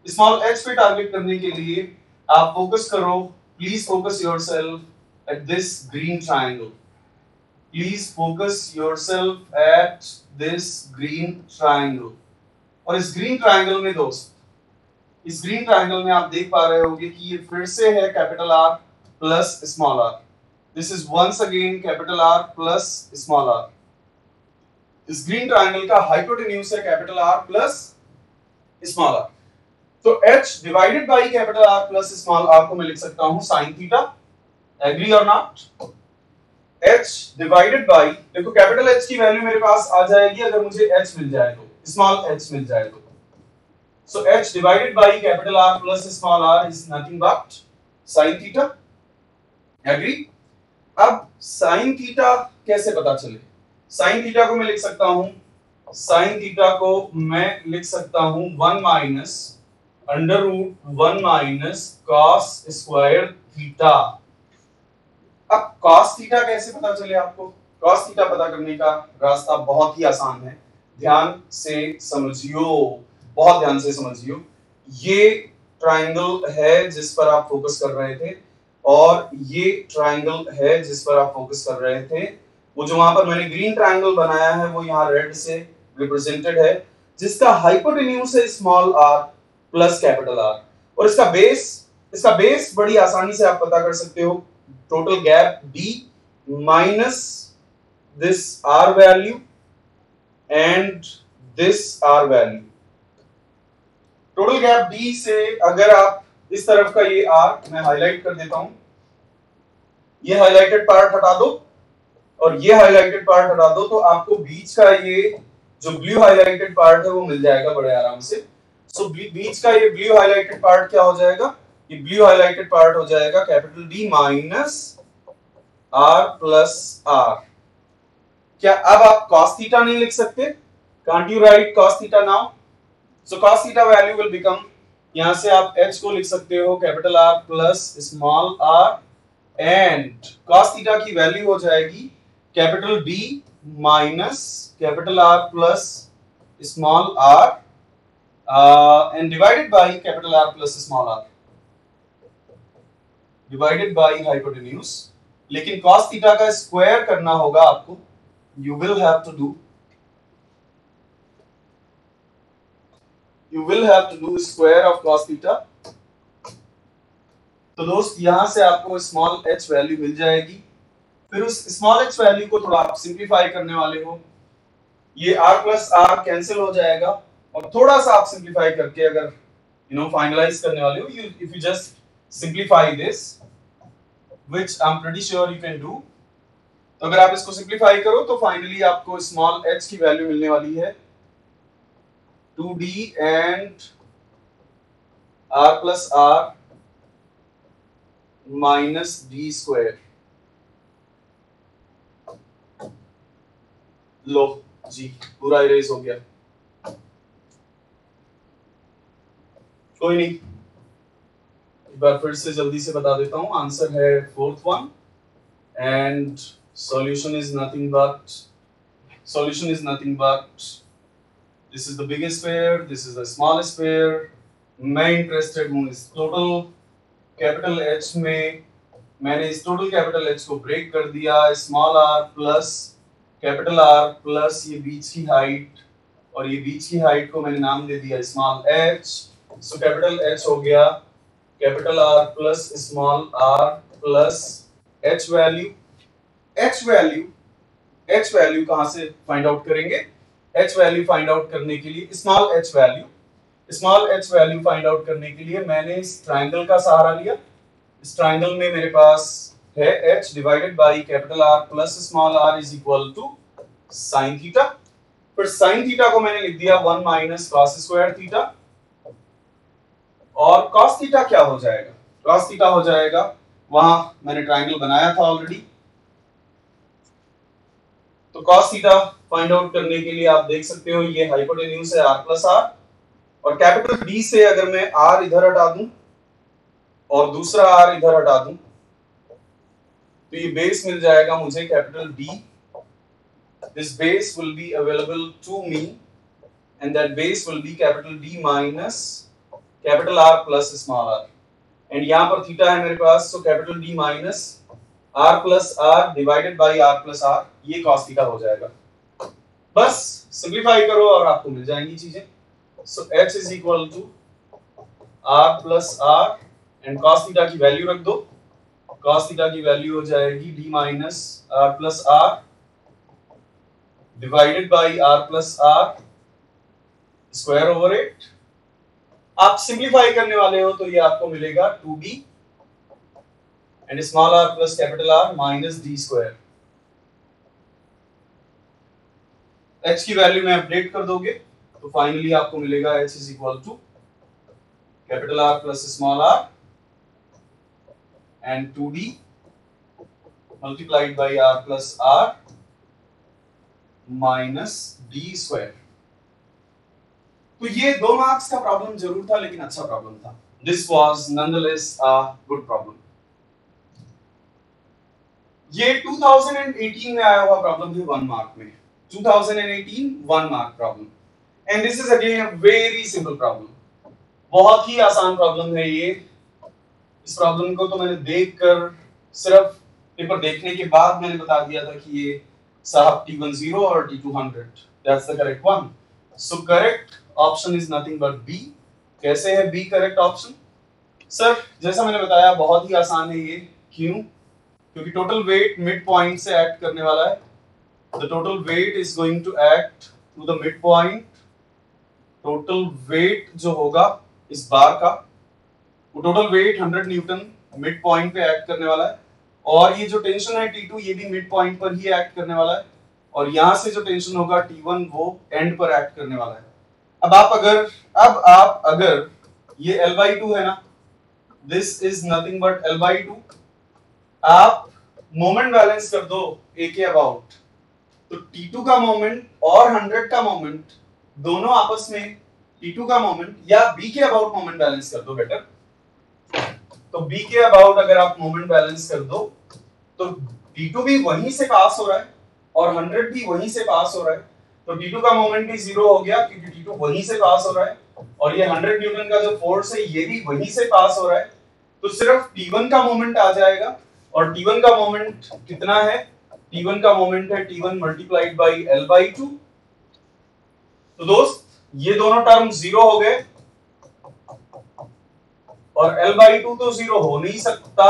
स्मॉल h पे टारगेट करने के लिए आप फोकस करो, please focus yourself at this green triangle. Please focus yourself at this green triangle. और इस ग्रीन ट्रायंगल में दोस्त, इस ग्रीन ट्रायंगल में आप देख पा रहे होंगे कि ये फिर से है capital R plus small r। This is once again capital R plus small r। इस ग्रीन ट्रायंगल का हाइपोटेन्यूज है capital R plus small r। तो h divided by capital R plus small r को मैं लिख सकता हूं sin थीटा। एग्री और नॉट? h डिवाइडेड बाय, देखो कैपिटल H की वैल्यू मेरे पास आ जाएगी अगर मुझे h मिल जाए तो, स्मॉल h मिल जाए तो। So h divided by capital R plus small r is nothing but sin theta. Agree? अब sin theta कैसे पता चले? sin theta को मैं लिख सकता हूं, sin theta को मैं लिख सकता हूं 1 minus under root 1 minus cos square theta. अब cos थीटा कैसे पता चले आपको? cos थीटा पता करने का रास्ता बहुत ही आसान है, ध्यान से समझियो, बहुत ध्यान से समझियो। ये ट्रायंगल है जिस पर आप फोकस कर रहे थे, और ये ट्रायंगल है जिस पर आप फोकस कर रहे थे। वो जो वहां पर मैंने ग्रीन ट्रायंगल बनाया है वो यहाँ रेड से रिप्रेजेंटेड है, जिसका हाइपोटेन्यूज है small r plus capital R। और इसका बेस बड़ी आसानी से आप पता कर सकते हो, total gap d minus this r value and this r value. Total gap d से अगर आप इस तरफ का ये r मैं हाईलाइट कर देता हूं, ये हाईलाइटेड पार्ट हटा दो और ये हाईलाइटेड पार्ट हटा दो, तो आपको बीच का ये जो ब्लू हाईलाइटेड पार्ट है वो मिल जाएगा बड़े आराम से। सो बीच का ये ब्लू हाईलाइटेड पार्ट क्या हो जाएगा, ये ब्लू हाईलाइटेड पार्ट हो जाएगा capital D minus R plus R. क्या अब आप cos थीटा नहीं लिख सकते? Can't you write cos theta now? So cos theta value will become, यहां से आप h को लिख सकते हो capital R plus small r, and cos theta की वैल्यू हो जाएगी capital D minus capital R plus small r and divided by capital R plus small r divided by hypotenuse. लेकिन cos थीटा का square करना होगा आपको, you will have to do square of cos theta। तो दोस्त यहां से आपको स्मॉल h वैल्यू मिल जाएगी, फिर उस स्मॉल h वैल्यू को थोड़ा आप सिंप्लीफाई करने वाले हो, ये r प्लस r कैंसिल हो जाएगा, और थोड़ा सा आप सिंप्लीफाई करके अगर फाइनलाइज करने वाले हो, if you just simplify this which I am pretty sure you can do, तो अगर आप इसको सिंप्लीफाई करो तो फाइनली आपको स्मॉल h की वैल्यू मिलने वाली है 2d and r plus r minus D square. लो जी, पूरा इरेज हो गया। कोई नहीं, एक बार फिर से जल्दी से बता देता हूं, आंसर है fourth one, and solution is nothing but this is the biggest pair, this is the smallest pair। मैं इंटरेस्टेड हूं इस टोटल कैपिटल H में, मैंने इस टोटल कैपिटल H को ब्रेक कर दिया, small r plus capital R plus ये बीच की हाइट, और ये बीच की हाइट को मैंने नाम दे दिया small h। So capital H हो गया capital R plus small r plus h value. h value कहां से फाइंड आउट करेंगे? h वैल्यू फाइंड आउट करने के लिए small h value find out करने के लिए मैंने इस ट्रायंगल का सहारा लिया। इस ट्रायंगल में मेरे पास है h divided by capital R plus small r is equal to sin theta. फिर sin थीटा को मैंने लिख दिया 1 माइनस cos स्क्वायर थीटा, और cos थीटा क्या हो जाएगा? cos थीटा हो जाएगा, वहां मैंने ट्रायंगल बनाया था ऑलरेडी, तो cos थीटा फाइंड आउट करने के लिए आप देख सकते हो ये हाइपोटेन्यूज है r प्लस r, और कैपिटल D से अगर मैं r इधर हटा दूं और दूसरा r इधर हटा दूं, तो ये बेस मिल जाएगा मुझे capital D। This base will be available to me and that base will be capital D minus capital R plus small r, and यहां पर थीटा है मेरे पास, so capital D minus r plus r divided by r plus r, ये cos theta हो जाएगा। बस simplify करो और आपको मिल जाएंगी चीजें। So h is equal to r plus r, and cos theta की वैल्यू रख दो, cos थीटा की वैल्यू हो जाएगी d minus r plus r divided by r plus r square over 8। आप सिंप्लीफाई करने वाले हो तो ये आपको मिलेगा 2d and small r plus capital R minus d square. h की वैल्यू में अपडेट कर दोगे तो फाइनली आपको मिलेगा h is equal to capital R plus small r and 2d multiplied by r plus r minus d square. तो ये 2 marks का प्रॉब्लम जरूर था, लेकिन अच्छा प्रॉब्लम था। This was nonetheless a good problem. ये 2018 में आया हुआ प्रॉब्लम है 1 मार्क में, 2018 1 mark problem, and this is again a very simple problem. बहुत ही आसान प्रॉब्लम है ये। इस प्रॉब्लम को तो मैंने देखकर, सिर्फ पेपर देखने के बाद मैंने बता दिया था कि ये साहब T10 और T200, that's the correct one. So correct option is nothing but B. कैसे है बी करेक्ट ऑप्शन? सर जैसा मैंने बताया बहुत ही आसान है ये। क्यों? क्योंकि टोटल वेट मिड पॉइंट से एक्ट करने वाला है। The total weight is going to act to the mid point. Total weight जो होगा इस बार का, वो total weight 100 newton mid point पे एक्ट करने वाला है। और ये जो टेंशन है T2 ये भी मिड पॉइंट पर ही एक्ट करने वाला है, और यहां से जो टेंशन होगा T1 वो एंड पर एक्ट करने वाला है। अब आप अगर ये L/2 है ना, this is nothing but L/2, आप मोमेंट बैलेंस कर दो A के अबाउट, तो T2 का मोमेंट और 100 का मोमेंट दोनों आपस में T2 का मोमेंट या B के अबाउट मोमेंट बैलेंस कर दो बेटर। तो B के अबाउट अगर आप मोमेंट बैलेंस कर दो तो T2 भी वहीं से पास हो रहा है और 100 भी वहीं से पास हो रहा है, तो T2 का मोमेंट भी जीरो हो गया क्योंकि T2 वहीं से पास हो रहा है, और ये 100 न्यूटन का जो फोर्स है ये भी वहीं से पास हो रहा है, तो सिर्फ T1 का मोमेंट आ जाएगा, और T1 का मोमेंट कितना है? T1 का मोमेंट है T1 मल्टीप्लाइड बाई L/2। तो दोस्त ये दोनों टर्म जीरो हो गए, और L/2 तो जीरो हो नहीं सकता,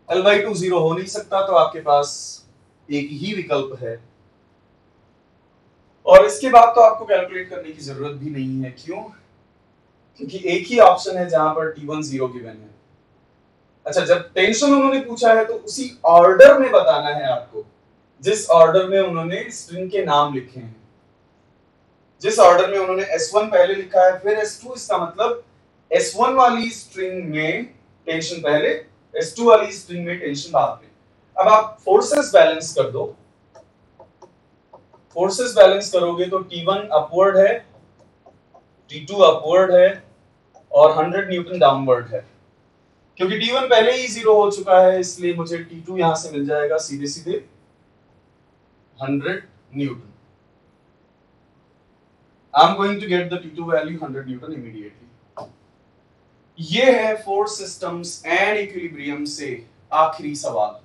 L/2 जीरो हो नहीं सकता, तो आपके पास एक ही विकल्प है, और इसके बाद तो आपको कैलकुलेट करने की जरूरत भी नहीं है। क्यों? क्योंकि एक ही ऑप्शन है जहां पर T1 जीरो गिवन है। अच्छा, जब टेंशन उन्होंने पूछा है तो उसी ऑर्डर में बताना है आपको, जिस ऑर्डर में उन्होंने स्ट्रिंग के नाम लिखे हैं। जिस ऑर्डर में उन्होंने S1 पहले लिखा है फिर S2, इसका मतलब S1 वाली स्ट्रिंग में टेंशन पहले, S2 वाली स्ट्रिंग में टेंशन बाद में। अब आप फोर्सेस बैलेंस कर दो, फोर्सेस बैलेंस करोगे तो T1 अपवर्ड है, T2 अपवर्ड है, और 100 न्यूटन डाउनवर्ड है। क्योंकि T1 पहले ही जीरो हो चुका है इसलिए मुझे T2 यहां से मिल जाएगा सीधे सीधे 100 Newton. I'm going to get the T2 value 100 Newton immediately। ये है फोर्स सिस्टम्स एंड इक्विलिब्रियम से आखिरी सवाल।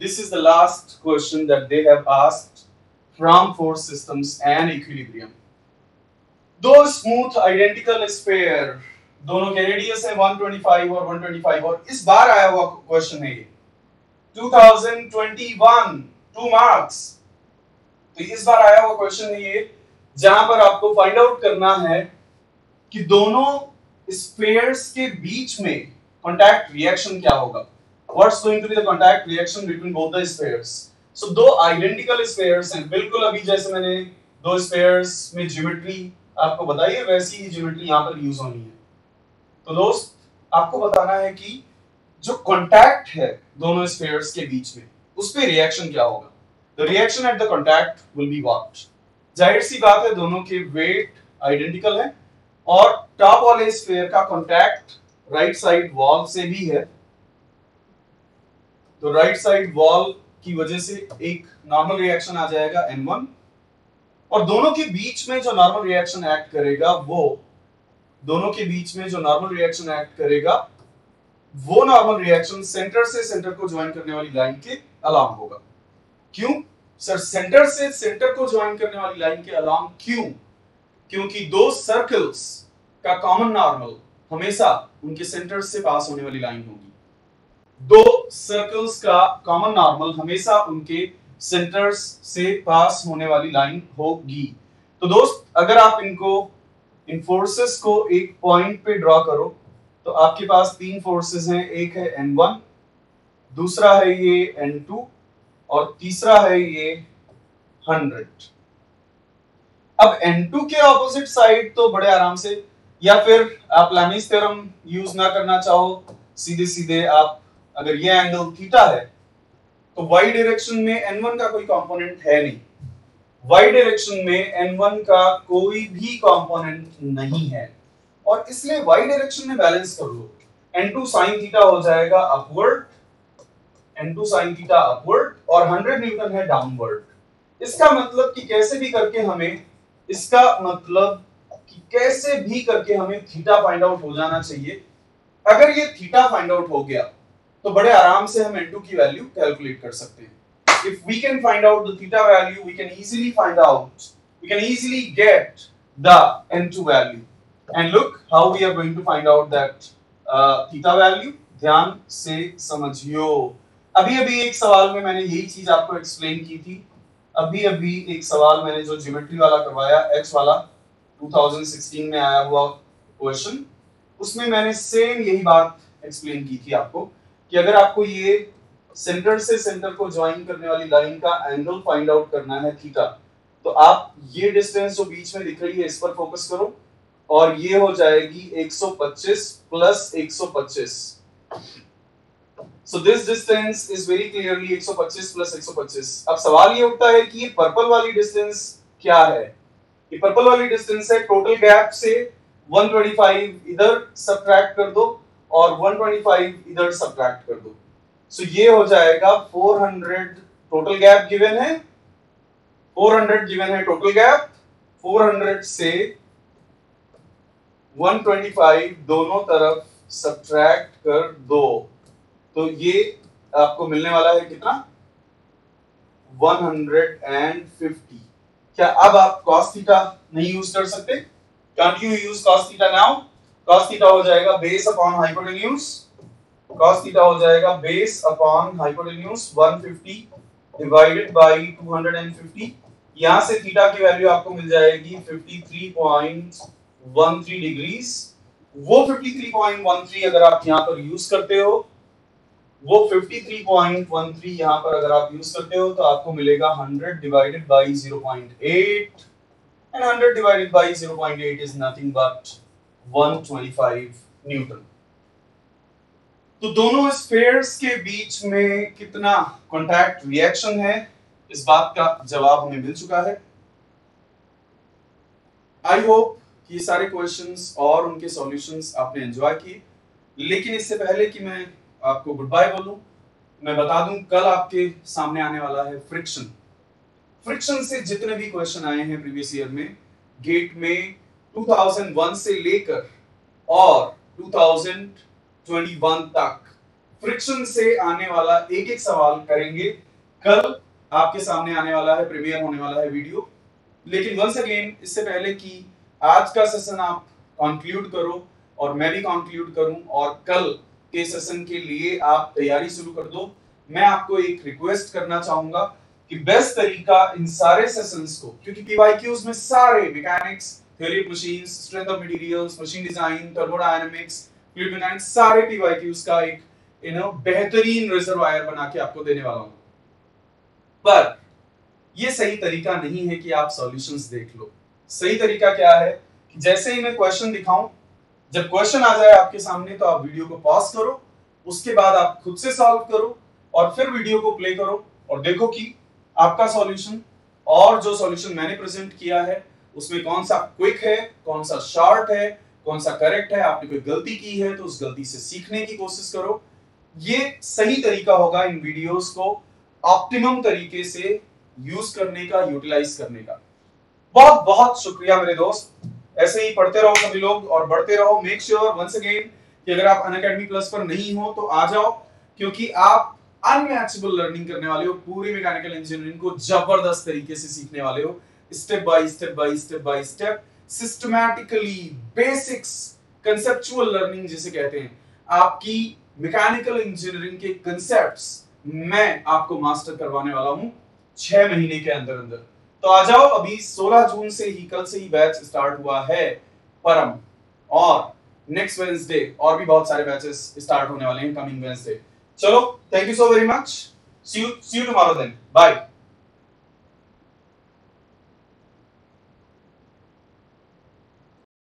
This is the last question that they have asked from force systems and equilibrium। दो स्मूथ आइडेंटिकल स्फीयर, दोनों के radius है 125 और 125, और इस बार आया हुआ क्वेश्चन है ये 2021 2 मार्क्स। तो इस बार आया हुआ क्वेश्चन है ये, जहां पर आपको फाइंड आउट करना है कि दोनों स्फीयर्स के बीच में कांटेक्ट रिएक्शन क्या होगा। What's going to be the contact reaction between both the spheres? So दो आइडेंटिकल स्फीयर्स हैं, बिल्कुल अभी जैसे मैंने दो स्फीयर्स में ज्योमेट्री आपको बताई है वैसी ही ज्योमेट्री यहां पर यूज होनी है। तो दोस्त आपको बताना है कि जो कांटेक्ट है दोनों स्फीयर्स के बीच में उस पे रिएक्शन क्या होगा। The reaction at the contact will be what? जाहिर सी बात है दोनों के वेट आइडेंटिकल है, और टॉप वाले स्फीयर का कांटेक्ट राइट साइड वॉल से भी है, तो राइट साइड वॉल की वजह से एक नॉर्मल रिएक्शन आ जाएगा N1, और दोनों के बीच में जो नॉर्मल रिएक्शन एक्ट करेगा वो नॉर्मल रिएक्शन सेंटर से सेंटर को ज्वाइन करने वाली लाइन के अलोंग होगा। क्यों सर सेंटर से सेंटर को ज्वाइन करने वाली लाइन के अलोंग क्यों? क्योंकि दो सर्कल्स का कॉमन नॉर्मल हमेशा उनके सेंटर से पास होने वाली लाइन होगी। दो सर्कल्स का कॉमन नॉर्मल हमेशा उनके सेंटर्स से पास होने वाली लाइन होगी। तो दोस्त अगर आप इन फोर्सेस को एक पॉइंट पे ड्रॉ करो तो आपके पास तीन फोर्सेस हैं, एक है N1, दूसरा है ये N2, और तीसरा है ये 100। अब N2 के ऑपोजिट साइड तो बड़े आराम से, या फिर आप लैमिस थ्योरम यूज ना करना चाहो, सीधे सीधे आप अगर ये एंगल थीटा है तो y डायरेक्शन में N1 का कोई कंपोनेंट है नहीं, y डायरेक्शन में N1 का कोई भी कंपोनेंट नहीं है, और इसलिए y डायरेक्शन में बैलेंस कर लो। N2 sin थीटा हो जाएगा upward, N2 sin theta upward, और 100 न्यूटन है डाउनवर्ड। इसका मतलब कि कैसे भी करके हमें थीटा फाइंड आउट हो जाना चाहिए। अगर ये थीटा फाइंड आउट हो गया तो बड़े आराम से हम N2 की वैल्यू कैलकुलेट कर सकते हैं। If we can find out the theta value, we can easily get the N2 value. And look how we are going to find out that theta value। ध्यान से समझियो। अभी एक सवाल में मैंने यही चीज आपको एक्सप्लेन की थी। अभी एक सवाल मैंने जो ज्योमेट्री वाला करवाया, H वाला 2016 में आया हुआ क्वेश्चन, उसमें मैंने सेम यही बात एक्सप्लेन की थी आपको कि अगर आपको ये सेंटर से सेंटर को ज्वाइन करने वाली लाइन का एंगल फाइंड आउट करना है थीटा, तो आप ये डिस्टेंस जो बीच में दिख रही है इस पर फोकस करो और ये हो जाएगी 125 plus 125। So this distance is very clearly 125 plus 125। अब सवाल ये उठता है कि ये पर्पल वाली डिस्टेंस क्या है। ये पर्पल वाली डिस्टेंस है टोटल गैप से 125 इधर सब्ट्रैक्ट कर दो और 125 इधर सब्ट्रैक्ट कर दो। सो ये हो जाएगा 400 टोटल गैप गिवन है, 400 गिवन है टोटल गैप, 400 से 125 दोनों तरफ सब्ट्रैक्ट कर दो तो ये आपको मिलने वाला है कितना 150। क्या अब आप cos थीटा नहीं यूज कर सकते? Can't you use cos theta now? Cos theta हो जाएगा base upon hypotenuse, cos theta हो जाएगा base upon hypotenuse 150 divided by 250। यहां से थीटा की वैल्यू आपको मिल जाएगी 53.13 डिग्रीज। वो 53.13 अगर आप यहां पर यूज करते हो, वो 53.13 यहां पर अगर आप यूज करते हो तो आपको मिलेगा 100 divided by 0.8 and 100 divided by 0.8 is nothing but 125 Newton. तो दोनों स्फीयर्स के बीच में कितना कांटेक्ट रिएक्शन है, इस बात का जवाब हमें मिल चुका है। आई होप कि सारे क्वेश्चंस और उनके सॉल्यूशंस आपने एंजॉय किए। लेकिन इससे पहले कि मैं आपको गुड बाय बोलूं, मैं बता दूं कल आपके सामने आने वाला है फ्रिक्शन। फ्रिक्शन से जितने भी क्वेश्चन आए हैं प्रीवियस ईयर में, गेट में 2001 से लेकर और 2021 तक फ्रिक्शन से आने वाला एक एक सवाल करेंगे। कल आपके सामने आने वाला है, प्रीमियर होने वाला है वीडियो। लेकिन वंस अगेन, इससे पहले कि आज का सेशन आप कंक्लूड करो और मैं भी कंक्लूड करूं और कल के सेशन के लिए आप तैयारी शुरू कर दो, मैं आपको एक रिक्वेस्ट करना चाहूंगा कि बेस्ट तरीका इन सारे सेशंस को, क्योंकि पीवाईक्यूज में सारे mechanics, theory of machines, strength of materials, machine design, thermodynamics, fluid mechanics, सारे पीवाईक्यूज का एक बेहतरीन रिजर्वायर बना के आपको देने वाला हूं। पर ये सही तरीका नहीं है कि आप सॉल्यूशंस देख लो। सही तरीका क्या है कि जैसे ही मैं क्वेश्चन दिखाऊं, जब क्वेश्चन आ जाए आपके सामने तो आप वीडियो को पॉज करो, उसके बाद आप खुद से सॉल्व करो और फिर वीडियो को प्ले करो और देखो कि आपका सॉल्यूशन और जो सॉल्यूशन मैंने प्रेजेंट किया है उसमें कौन सा क्विक है, कौन सा शॉर्ट है, कौन सा करेक्ट है। आपने कोई गलती की है तो उस गलती से सीखने की कोशिश करो। ये सही तरीका होगा इन वीडियोस को ऑप्टिमम तरीके से यूज करने का, यूटिलाइज करने का। बहुत बहुत शुक्रिया मेरे दोस्त। ऐसे ही पढ़ते रहो सभी लोग और बढ़ते रहो। मेक श्योर वंस अगेन कि अगर आप अनअकैडमी प्लस पर नहीं हो तो आ जाओ, क्योंकि आप अनमैचेबल लर्निंग करने वाले हो। पूरी मैकेनिकल इंजीनियरिंग को जबरदस्त तरीके से सीखने वाले हो, step by step by step by step, systematically, basics, conceptual learning जिसे कहते हैं। आपकी मैकेनिकल इंजीनियरिंग के कंसेप्ट्स मैं आपको मास्टर करवाने वाला हूं 6 महीने के अंदर अंदर। तो आ जाओ। अभी 16 जून से ही, कल से ही बैच स्टार्ट हुआ है परम, और नेक्स्ट वेडनेसडे और भी बहुत सारे बैचेस स्टार्ट होने वाले हैं कमिंग वेडनेसडे। चलो, thank you so very much. See you tomorrow then. Bye.